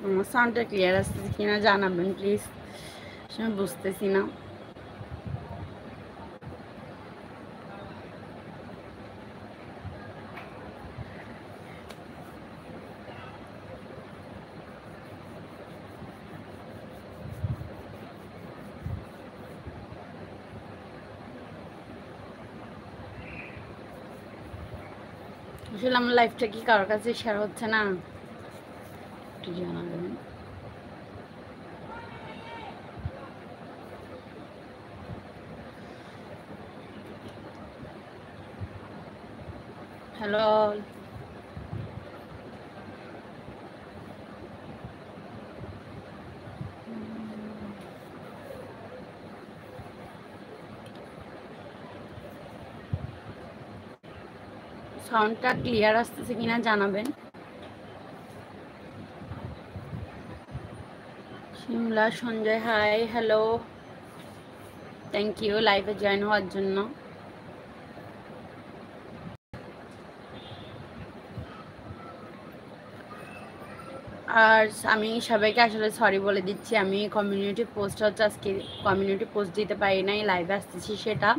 আমার সাউন্ডটা ক্লিয়ার আসতেছে কিনা জানাবেন প্লিজ, আমি বুঝতেছি না। আসলে আমার লাইফটা কি কারোর কাছে শেয়ার হচ্ছে না, একটু জানাবেন। হ্যালো, সাউন্ডটা ক্লিয়ার আসতেছে কিনা জানাবেন। Shimla Sanjay, hi, hello, thank you লাইভে জয়েন হওয়ার জন্য। আর আমি সবাইকে আসলে সরি বলে দিচ্ছি, আমি কমিউনিটি পোস্ট হচ্ছে আজকে কমিউনিটি পোস্ট দিতে পারি নাই, লাইভে আসতেছি সেটা।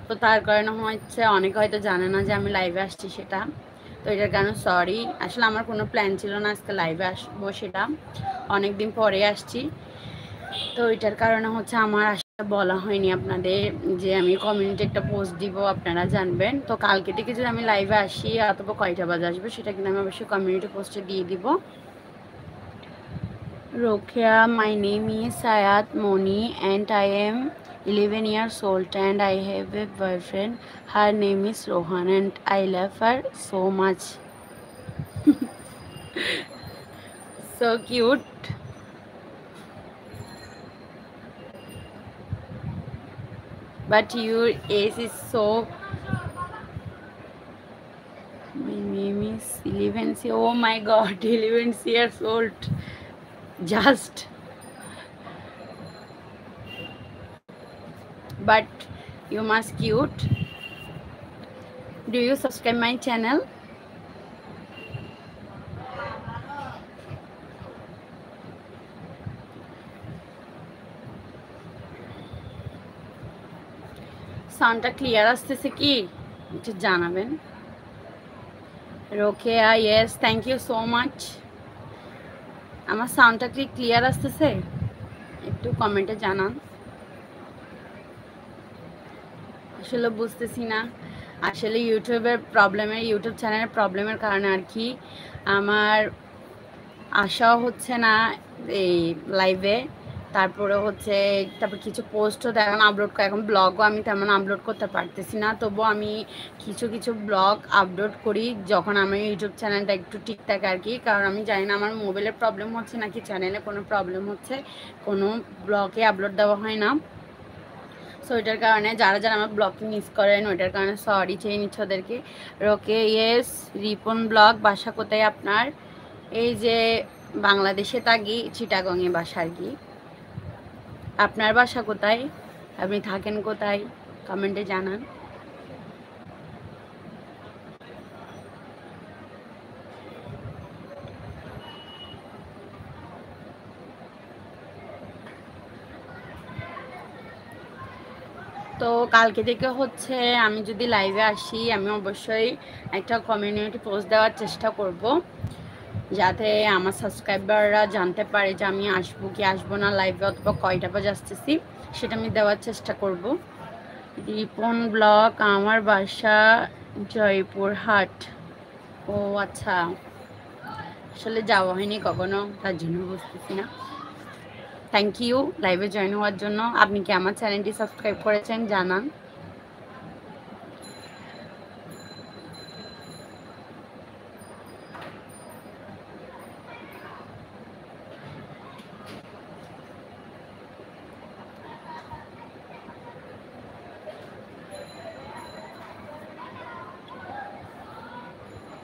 তো তার কারণে হচ্ছে অনেকে হয়তো জানে না যে আমি লাইভে আসছি সেটা, তো এটার কারণে সরি। আসলে আমার কোনো প্ল্যান ছিল না আজকে লাইভে আসবো, সেটা অনেক দিন পরে আসছি। তো এটার কারণে হচ্ছে আমার আসলে বলা হয়নি আপনাদের যে আমি কমিউনিটি একটা পোস্ট দিব, আপনারা জানবেন। তো কালকে থেকে যদি আমি লাইভে আসি অথবা কয়টা বাজে আসবো সেটা কিন্তু আমি অবশ্যই কমিউনিটি পোস্টে দিয়ে দিব। Rokia, my name is Sayat Moni and I am 11 years old and I have a boyfriend. Her name is Rohan and I love her so much. So cute. But your age is so. My name is 11. Oh my god, 11 years old. Just. But you must cute. Do you subscribe my channel? সাউন্ডটা clear আসতেছে কি একটু জানাবেন। Rokeya, yes, thank you so much. আমার সাউন্ডটা কি clear আসতেছে একটু কমেন্টে জানান। আসলে বুঝতেছি না, আসলে ইউটিউবের প্রবলেমের ইউটিউব চ্যানেলের প্রবলেমের কারণে আর কি আমার আসাও হচ্ছে না এই লাইভে। তারপরে হচ্ছে তারপর কিছু পোস্টও তেমন আপলোড করে, এখন ব্লগও আমি তেমন আপলোড করতে পারতেছি না। তবুও আমি কিছু কিছু ব্লগ আপলোড করি যখন আমার ইউটিউব চ্যানেলটা একটু ঠিক থাকে আর কি। কারণ আমি জানি না আমার মোবাইলের প্রবলেম হচ্ছে নাকি চ্যানেলে কোনো প্রবলেম হচ্ছে, কোনো ব্লগে আপলোড দেওয়া হয় না। সো ওইটার কারণে যারা যারা আমার ব্লগকে মিস করেন ওইটার কারণে সরি চেয়ে নিচ্ছে ওদেরকে। রোকে, ইয়েস, রিপন ব্লগ, বাসা কোথায় আপনার? এই যে বাংলাদেশে থাকি, চিটাগংয়ে বাসা আর কি। আপনার বাসা কোথায়, আপনি থাকেন কোথায়, কমেন্টে জানান। তো কালকে থেকে হচ্ছে আমি যদি লাইভে আসি আমি অবশ্যই একটা কমিউনিটি পোস্ট দেওয়ার চেষ্টা করব, যাতে আমার সাবস্ক্রাইবাররা জানতে পারে যে আমি আসবো কি আসবো না লাইভে, অথবা কয়টা বাজে আসতেছি সেটা আমি দেওয়ার চেষ্টা করব। রিপন ব্লগ, আমার বাসা জয়পুরহাট। ও আচ্ছা, আসলে যাওয়া হয়নি কখনো, তার জন্য বুঝতেছি না। থ্যাংক ইউ লাইভে জয়েন হওয়ার জন্য। আপনি কি আমার চ্যানেলটি সাবস্ক্রাইব করেছেন জানান।